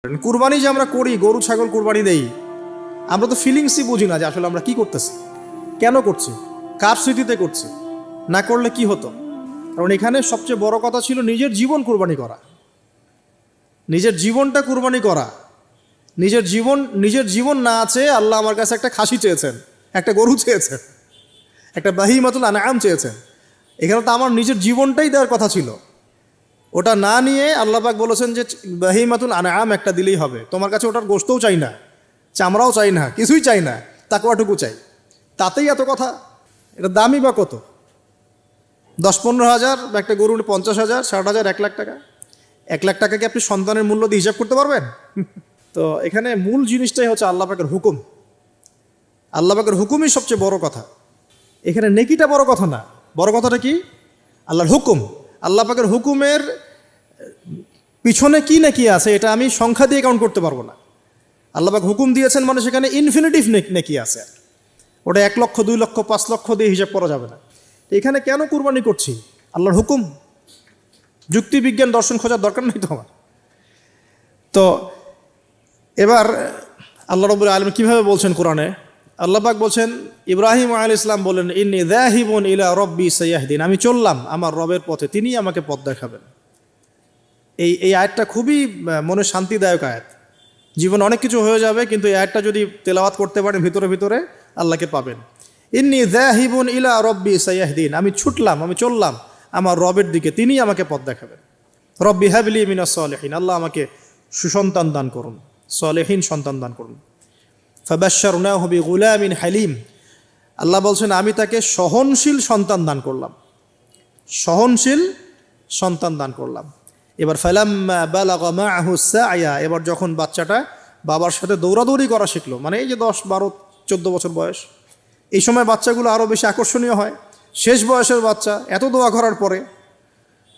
কুরবানি যে আমরা করি, গরু ছাগল কুরবানি দেই, আমরা তো ফিলিংসই বুঝি না যে আসলে আমরা কি করতেছি, কেন করছি, কার স্মৃতিতে করছি, না করলে কি হতো। কারণ এখানে সবচেয়ে বড় কথা ছিল নিজের জীবন কুরবানি করা, নিজের জীবনটা কুরবানি করা। নিজের জীবন না আছে, আল্লাহ আমার কাছে একটা খাসি চেয়েছেন, একটা গরু চেয়েছেন, একটা বাহিমাতুল আনআম চেয়েছেন। এখানে তো আমার নিজের জীবনটাই দেওয়ার কথা ছিল। ওটা না নিয়ে আল্লাহ পাক বলেছেন যে বাহিমাতুল আনআম একটা দিলেই হবে, তোমার কাছে ওটার গোশতও চাই না, চামড়াও চাই না, কিছুই চাই না, তাকওয়াটুকু চাই। তাতেই এত কথা। এটা দামই বা কত? 10-15 হাজার বা একটা গরু 50,000, 60,000, 1,00,000 টাকা। 1,00,000 টাকাকে আপনি সন্তানের মূল্য দিয়ে হিসাব করতে পারবেন? তো এখানে মূল জিনিসটাই হচ্ছে আল্লাহ পাকের হুকুম। আল্লাহ পাকের হুকুমই সবচেয়ে বড় কথা। এখানে নেকিটা বড় কথা না, বড় কথাটা কি? আল্লাহর হুকুম। আল্লাহ পাকের হুকুমের পিছনে কি নেকি আছে এটা আমি সংখ্যা দিয়ে কাউন্ট করতে পারবো না। আল্লাহ পাক হুকুম দিয়েছেন মানে সেখানে ইনফিনিটিভ নেকি আছে। ওটা 1 লক্ষ, 2 লক্ষ, 5 লক্ষ দিয়ে হিসাব করা যাবে না। এখানে কেন কুরবানি করছি? আল্লাহর হুকুম। যুক্তি বিজ্ঞান দর্শন খোঁজার দরকার নেই তো আমার। তো এবার আল্লাহ রাব্বুল আলামিন কিভাবে বলছেন কোরআনে? আল্লাহ পাক বলছেন, ইব্রাহিম আলাইহিস সালাম বলেন, ইন্নী যাহিবুন ইলা রাব্বি সায়াহদিন, আমি চললাম আমার রবের পথে, তিনিই আমাকে পথ দেখাবেন। এই আয়াতটা খুবই মনে শান্তিদায়ক আয়াত। জীবন অনেক কিছু হয়ে যাবে, কিন্তু এই আয়াতটা যদি তেলাওয়াত করতে পারেন ভিতরে ভিতরে আল্লাহকে পাবেন। ইন্নী যাহিবুন ইলা রাব্বি সায়াহদিন, আমি ছুটলাম, আমি চললাম আমার রবের দিকে, তিনিই আমাকে পথ দেখাবেন। রব্বি হাবলি মিনাস সালিহিন, আল্লাহ আমাকে সুসন্তান দান করুন, সালেহীন সন্তান দান করুন। ফাবাশশারনাহু বিগুলামিন হালিম, আল্লাহ বলছেন আমি তাকে সহনশীল সন্তান দান করলাম, সহনশীল সন্তান দান করলাম। এবার ফালাম্মা বালাগা মাআহু সা'য়া, এবার যখন বাচ্চাটা বাবার সাথে দৌড়াদৌড়ি করা শিখলো, মানে এই যে 10, 12, 14 বছর বয়স, এই সময় বাচ্চাগুলো আরও বেশি আকর্ষণীয় হয়। শেষ বয়সের বাচ্চা, এত দোয়া করার পরে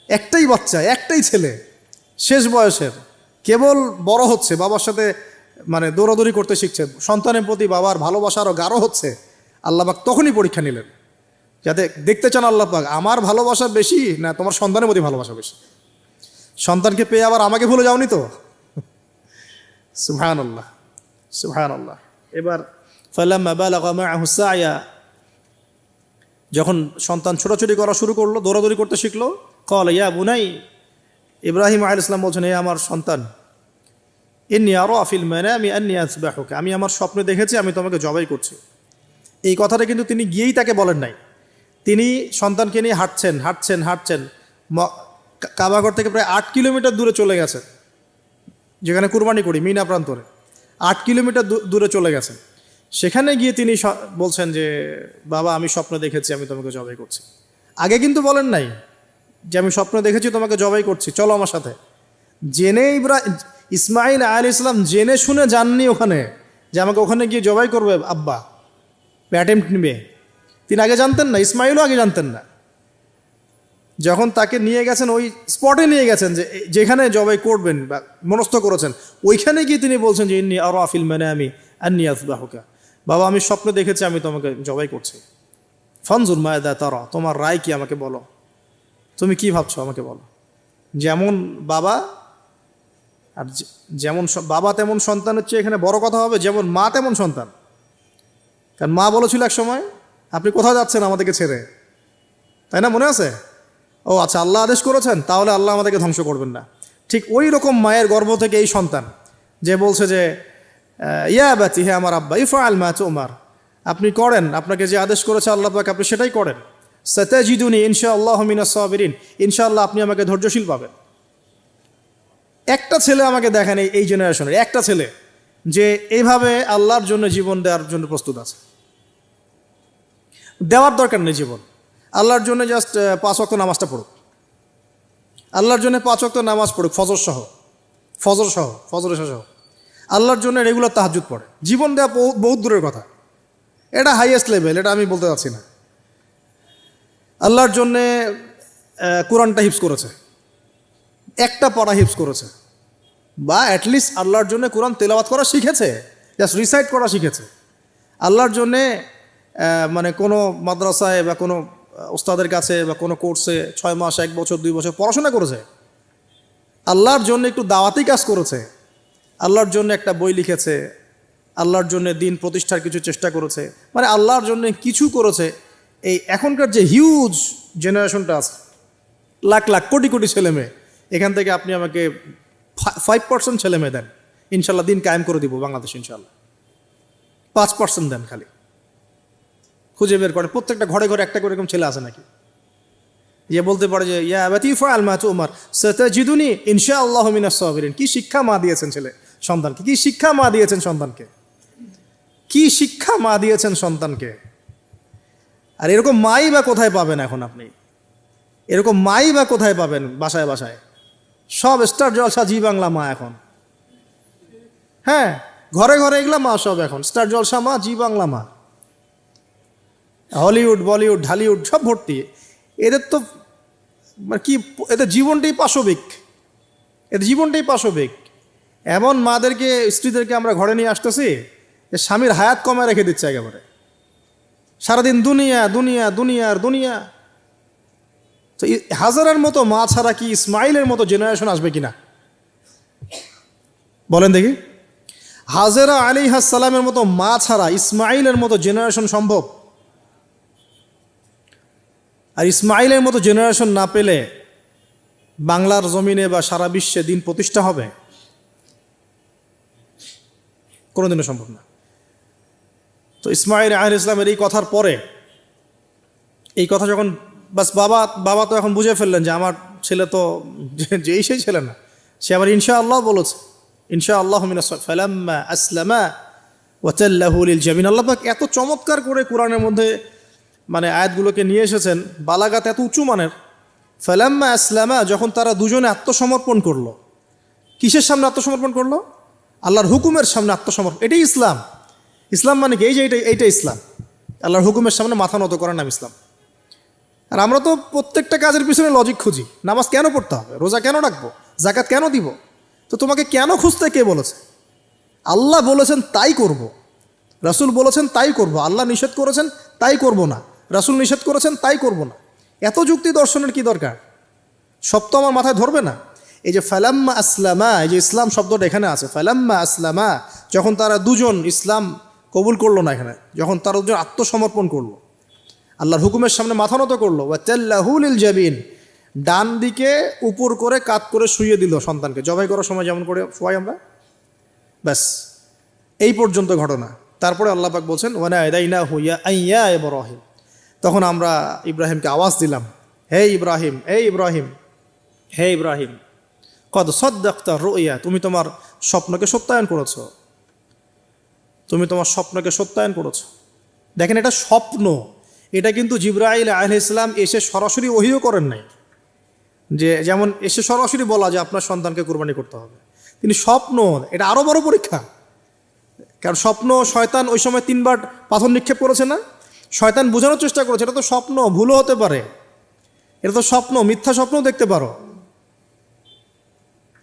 একটাই বাচ্চা, একটাই ছেলে, শেষ বয়সের, কেবল বড় হচ্ছে, বাবার সাথে মানে দৌড়াদৌড়ি করতে শিখছে, সন্তানের প্রতি বাবার ভালোবাসা আরও গাঢ় হচ্ছে। আল্লাহ পাক তখনই পরীক্ষা নিলেন, যাতে দেখতে চান আল্লাহ পাক আমার ভালোবাসা বেশি না তোমার সন্তানের প্রতি ভালোবাসা বেশি। সন্তানকে পেয়ে আবার আমাকে ভুলে যাওনি তো? সুবহানাল্লাহ, সুবহানাল্লাহ। এবার ফালাম্মা বালাগা মাআহু সা'য়া, যখন সন্তান ছোটাছুটি করা শুরু করলো, দৌড়াদৌড়ি করতে শিখলো, ক্বালা ইয়া বুনাই, ইব্রাহিম আলাইহিস সালাম বলছেন, হে আমার সন্তান, ইন্নী আরা ফিল মানামি আন্নী আযবাহুকা, আমি আমার স্বপ্নে দেখেছি আমি তোমাকে জবাই করছি। এই কথাটা কিন্তু তিনি গিয়েই তাকে বলেন নাই। তিনি সন্তানকে নিয়ে হাঁটছেন হাঁটছেন হাঁটছেন, কাবাঘর থেকে প্রায় 8 কিলোমিটার দূরে চলে গেছেন, যেখানে কুরবানি করি মিনা প্রান্তরে 8 কিলোমিটার দূরে চলে গেছেন। সেখানে গিয়ে তিনি বলছেন যে বাবা আমি স্বপ্ন দেখেছি আমি তোমাকে জবাই করছি। আগে কিন্তু বলেন নাই যে আমি স্বপ্ন দেখেছি তোমাকে জবাই করছি, চলো আমার সাথে। জেনে ইসমাইল আলাইহিস সালাম জেনে শুনে যাননি ওখানে যে আমাকে ওখানে গিয়ে জবাই করবে আব্বা, অ্যাটেম্প্ট নিবে। তিনি আগে জানতেন না, ইসমাইলও আগে জানতেন না। যখন তাকে নিয়ে গেছেন ওই স্পটে নিয়ে গেছেন যে যেখানে জবাই করবেন বা মনস্থ করেছেন, ওইখানে গিয়ে তিনি বলছেন যে ইন্নী আরা ফিল মানামি আন্নী আযবাহুকা, বাবা আমি স্বপ্ন দেখেছি আমি তোমাকে জবাই করছি। ফানজুর মাযা তারা, তোমার রায় কি আমাকে বলো, তুমি কি ভাবছো আমাকে বলো। যেমন বাবা আর যেমন বাবা তেমন সন্তান হচ্ছে এখানে বড় কথা হবে, যেমন মা তেমন সন্তান। কারণ মা বলেছিল এক সময়, আপনি কোথাও যাচ্ছেন আমাদেরকে ছেড়ে, তাই না? মনে আছে? ও আচ্ছা, আল্লাহ আদেশ করেছেন, তাহলে আল্লাহ আমাদেরকে ধ্বংস করবেন না। ঠিক ওই রকম মায়ের গর্ভ থেকে এই সন্তান যে বলছে যে ইয়া বাতি, হে আমার আব্বা, ইফআল মা তুমার, আপনি করেন, আপনাকে যে আদেশ করেছে আল্লাহ পাক আপনি সেটাই করেন। সাতাজিদুনি ইনশাআল্লাহু মিনাস সাবিরিন, ইনশাআল্লাহ আপনি আমাকে ধৈর্যশীল পাবেন। একটা ছেলে আমাকে দেখেন এই জেনারেশনের, একটা ছেলে যে এইভাবে আল্লাহর জন্য জীবন দেওয়ার জন্য প্রস্তুত আছে। দেওয়ার দরকার নেই জীবন, আল্লাহর জন্য জাস্ট 5 ওয়াক্ত নামাজটা পড়ুক, আল্লাহর জন্য 5 ওয়াক্ত নামাজ পড়ুক, ফজর সহ আল্লাহর জন্য রেগুলার তাহাজ্জুদ পড়ে। জীবন দেওয়া বহুত দূরের কথা, এটা হাইয়েস্ট লেভেল, এটা আমি বলতে চাচ্ছি না। আল্লাহর জন্যে কোরআনটা হিফজ করেছে, একটা পড়া হিফজ করেছে, বা অ্যাটলিস্ট আল্লাহর জন্য কোরআন তেলাওয়াত করা শিখেছে, জাস্ট রিসাইট করা শিখেছে। আল্লাহর জন্যে মানে কোনো মাদ্রাসায় বা কোনো ওস্তাদের কাছে বা কোনো কোর্সে 6 মাস, 1 বছর, 2 বছর পড়াশোনা করেছে। আল্লাহর জন্য একটু দাওয়াতি কাজ করেছে, আল্লাহর জন্য একটা বই লিখেছে, আল্লাহর জন্য দিন প্রতিষ্ঠার কিছু চেষ্টা করেছে, মানে আল্লাহর জন্য কিছু করেছে। এই এখনকার যে হিউজ জেনারেশনটা আছে, লাখ লাখ কোটি কোটি ছেলে মেয়ে, এখান থেকে আপনি আমাকে 5% ছেলে মেয়ে দেন, ইনশাল্লাহ দিন কায়েম করে দিব বাংলাদেশ, ইনশাল্লাহ। 5% দেন, খালি খুঁজে বের করে প্রত্যেকটা ঘরে ঘরে একটা করে এরকম ছেলে আছে নাকি যে বলতে পারে যে ইয়া আবাতি ফাআল মা তুমার সাতাজিদুনি ইনশাআল্লাহু মিনাস সাবিরিন। কি শিক্ষা মা দিয়েছেন ছেলে সন্তানকে, কি শিক্ষা মা দিয়েছেন সন্তানকে, কি শিক্ষা মা দিয়েছেন সন্তানকে। আর এরকম মাই বা কোথায় পাবেন এখন আপনি, এরকম মাই বা কোথায় পাবেন বাসায় বাসায়? সব স্টার জলসা জি বাংলা মা এখন, হ্যাঁ ঘরে ঘরে এগুলা মা সব এখন, স্টার জলসা মা, জি বাংলা মা, হলিউড বলিউড ঢালিউড সব ভর্তি। এদের তো মানে কি, এদের জীবনটাই পাশবিক, এদের জীবনটাই পাশবিক। এমন মাদেরকে স্ত্রীদেরকে আমরা ঘরে নিয়ে আসতেছি যে স্বামীর হায়াত কমায় রেখে দিচ্ছে একেবারে, সারাদিন দুনিয়া দুনিয়া দুনিয়ার দুনিয়া। তো হাজারের মতো মা ছাড়া কি ইসমাইলের মতো জেনারেশন আসবে কিনা বলেন দেখি? হাজেরা আলাইহিস সালামের মতো মা ছাড়া ইসমাইলের মতো জেনারেশন সম্ভব? আর ইসমাইলের মতো জেনারেশন না পেলে বাংলার জমিনে বা সারা বিশ্বে দিন প্রতিষ্ঠা হবে? কোনোদিনও সম্ভব না। তো ইসমাইল আলাইহিস সালামের এই কথার পরে, এই কথা যখন বাস বাবা তো এখন বুঝে ফেললেন যে আমার ছেলে তো যেই সেই ছেলে না, সে আবার ইনশাআল্লাহ বলেছে, ইনশাআল্লাহু মিনাস ফালাম্মা আসলামা ওয়া তাল্লাহু লিল জাবিন। আল্লাহ পাক এত চমৎকার করে কোরআনের মধ্যে মানে আয়াতগুলোকে নিয়ে এসেছেন, বালাগাত এত উঁচু মানের। ফালাম্মা আসলামা, যখন তারা দুজনে আত্মসমর্পণ করলো। কিসের সামনে আত্মসমর্পণ করলো? আল্লাহর হুকুমের সামনে আত্মসমর্পণ। এটাই ইসলাম। ইসলাম মানে কি? এই যে এইটা ইসলাম, আল্লাহর হুকুমের সামনে মাথা নত করার নাম ইসলাম। আর আমরা তো প্রত্যেকটা কাজের পিছনে লজিক খুঁজি। নামাজ কেন পড়তে হবে, রোজা কেন রাখবো, জাকাত কেন দিব? তো তোমাকে কেন খুঁজতে কে বলেছে? আল্লাহ বলেছেন তাই করব, রাসূল বলেছেন তাই করব। আল্লাহ নিষেধ করেছেন তাই করব না, রাসূল নিষেধ করেছেন তাই করব না। এত যুক্তি দর্শনের কি দরকার? সব তো আমার মাথায় ধরবে না। এই যে ফালাম্মা আসলামা, এই যে ইসলাম শব্দটা এখানে আছে, ফালাম্মা আসলামা, যখন তারা দুজন ইসলাম কবুল করলো না, এখানে যখন তারা দুজন আত্মসমর্পণ করলো, আল্লাহর হুকুমের সামনে মাথা নত করলো, ওয়া তাল্লাহু লিল জাবিন, ডান দিকে উপর করে কাত করে শুইয়ে দিল সন্তানকে, জবাই করার সময় যেমন করে শোয়াই আমরা, ব্যাস এই পর্যন্ত ঘটনা। তারপরে আল্লাহ পাক বলছেন ওয়ানাদাইনাহু ইয়া ইব্রাহিম, তখন আমরা ইব্রাহিমকে আওয়াজ দিলাম, হে ইব্রাহিম, হে ইব্রাহিম, হে ইব্রাহিম, কদ সাদ্দাকতা রুইয়া, তুমি তোমার স্বপ্নকে সত্যায়ন করেছো, তুমি তোমার স্বপ্নকে সত্যায়ন করেছো। দেখেন, এটা স্বপ্ন, এটা কিন্তু জিবরাইল আলাইহিস সালাম এসে সরাসরি ওহীও করেন নাই, যে যেমন এসে সরাসরি বলা যে আপনার সন্তানকে কুরবানি করতে হবে। তিনি স্বপ্ন, এটা আরও বড় পরীক্ষা। কারণ স্বপ্ন, শয়তান ওই সময় 3 বার পাথর নিক্ষেপ করেছে না, শয়তান বোঝানোর চেষ্টা করেছে এটা তো স্বপ্ন, ভুলও হতে পারে, এটা তো স্বপ্ন, মিথ্যা স্বপ্নও দেখতে পারো।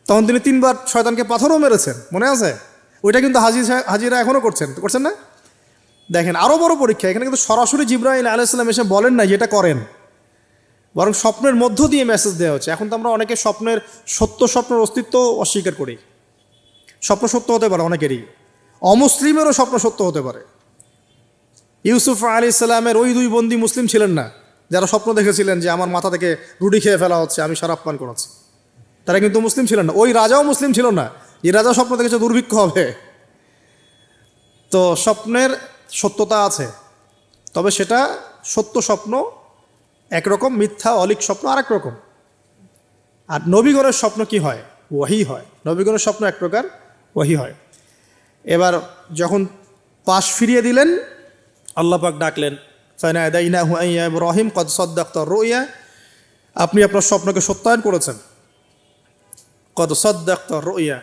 তখন তিনি 3 বার শয়তানকে পাথরও মেরেছেন, মনে আছে? ওইটা কিন্তু হাজিরা এখনও করছেন না? দেখেন আরও বড় পরীক্ষা। এখানে কিন্তু সরাসরি জিবরাইল আলাইহিস সালাম এসে বলেন না যে এটা করেন, বরং স্বপ্নের মধ্য দিয়ে মেসেজ দেওয়া হচ্ছে। এখন তো আমরা অনেকে স্বপ্নের স্বপ্নের অস্তিত্ব অস্বীকার করি। স্বপ্ন সত্য হতে পারে অনেকেরই, অমুসলিমেরও স্বপ্ন সত্য হতে পারে। ইউসুফ আলাইহিস সালামের ওই 2 বন্দী মুসলিম ছিলেন না যারা স্বপ্ন দেখেছিলেন যে আমার মাথা থেকে রুটি খেয়ে ফেলা হচ্ছে, আমি শরাব পান করাচ্ছি, তারা কিন্তু মুসলিম ছিলেন না। ওই রাজাও মুসলিম ছিল না যে রাজা স্বপ্ন দেখেছে দুর্ভিক্ষ হবে। তো স্বপ্নের সত্যতা আছে, তবে সেটা সত্য স্বপ্ন একরকম, মিথ্যা অলিক স্বপ্ন আরেক রকম। আর নবীগণের স্বপ্ন কি হয়? ওয়াহি হয়। নবীগণের স্বপ্ন এক প্রকার, ওয়াহি হয়। এবার যখন পাশ ফিরিয়ে দিলেন, আল্লাহ পাক ডাকলেন, ফানাদাইনাহু ইয়া ইব্রাহিম কদ সাদ্দাকতা রুইয়া, আপনি আপনার স্বপ্নকে সত্যায়ন করেছেন। কদ সাদ্দাকতা রুইয়া,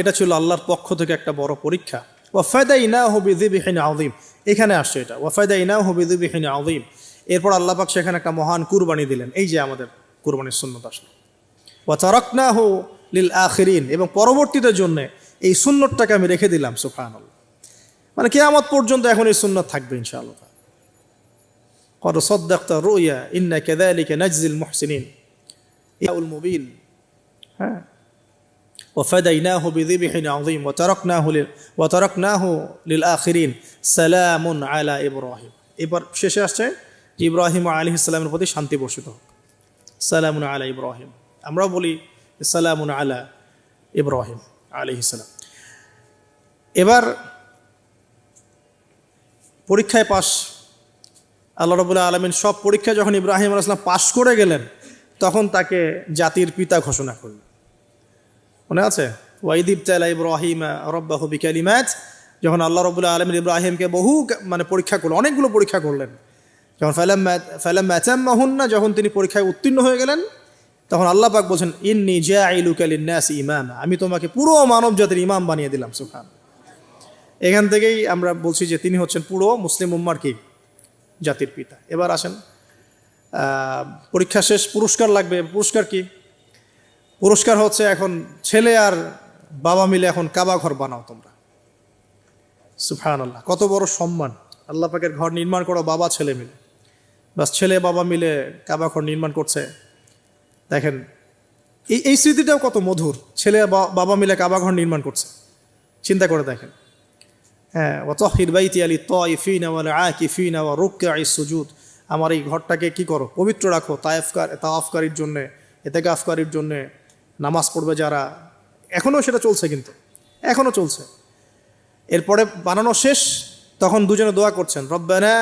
এটা ছিল আল্লাহর পক্ষ থেকে একটা বড় পরীক্ষা। ওয়াফাদাইনাহু বিযিবহিন আযীম, এখানে আসছে এটা, ওয়াফাদাইনাহু বিযিবহিন আযীম। এরপর আল্লাহ পাক সেখানে একটা মহান কুরবানি দিলেন। এই যে আমাদের কুরবানির সুন্নত আসলো, ওয়া তারাকনাহু লিল আখিরিন, এবং পরবর্তীদের জন্য এই সুন্নতটাকে আমি রেখে দিলাম। সুবহানাল্লাহ, মানে কিয়ামত পর্যন্ত এখন এই সুন্নত থাকবে ইনশাআল্লাহ। কদ সাদ্দাকতা রুইয়া ইন্না কাযালিকা নাজজিল মুহসিনিন, ইয়াউল মুবিন। হ্যাঁ, ওয়াফাদাইনাহু বিযিবহিন আযীম ওয়া তারাকনাহু লিল আখিরিন সালামুন আলা ইব্রাহিম। এবার শেষে আসছে ইব্রাহিম আলাইহিস সালামের প্রতি শান্তি বর্ষিত হোক, সালামুন আলা ইব্রাহিম। আমরাও বলি সালামুন আলা ইব্রাহিম আলাইহিস সালাম। এবার পরীক্ষায় পাস, আল্লাহ রাব্বুল আলামিন সব পরীক্ষায় যখন ইব্রাহিম আলাইহিস সালাম পাশ করে গেলেন তখন তাকে জাতির পিতা ঘোষণা করলেন। মনে আছে? ওয়াইদ ইবতালা ইব্রাহিম রাব্বাহু বিকালিমাত, যখন আল্লাহ রাব্বুল আলামিন ইব্রাহিমকে বহু পরীক্ষা করলেন, অনেকগুলো পরীক্ষা করলেন, যখন ফালাম্মা আতাম্মাহুন্না, যখন তিনি পরীক্ষায় উত্তীর্ণ হয়ে গেলেন তখন আল্লাহ পাক বলছেন ইন্নী জাইলুকা লিন-নাসি ইমামা, আমি তোমাকে পুরো মানব জাতির ইমাম বানিয়ে দিলাম। সুবহান। এখান থেকেই আমরা বলছি যে তিনি হচ্ছেন পুরো মুসলিম উম্মার কি জাতির পিতা। এবার আসেন পরীক্ষা শেষ, পুরস্কার লাগবে। পুরস্কার কি? পুরস্কার হচ্ছে এখন ছেলে আর বাবা মিলে এখন কাবা ঘর বানাও তোমরা। সুবহানাল্লাহ, কত বড় সম্মান! আল্লাহ পাকের ঘর নির্মাণ করো বাবা ছেলে মিলে, বাস ছেলে বাবা মিলে কাবা ঘর নির্মাণ করছে। দেখেন এই স্মৃতিটাও কত মধুর, ছেলে বাবা মিলে কাবা ঘর নির্মাণ করছে, চিন্তা করে দেখেন। হ্যাঁ, ওয়াতাহির বাইতি লিত-তাইফিনা ওয়াল আকিফিনা ওয়া রুকআইস সুজুদ, আমার এই ঘরটাকে কি করো, পবিত্র রাখো, তাওয়াফকারীর জন্যে, ইতিকাফকারীর জন্যে, নামাজ পড়বে যারা। এখনও সেটা চলছে, কিন্তু এখনও চলছে। এরপরে বানানো শেষ, তখন দুজনে দোয়া করছেন রব্বানা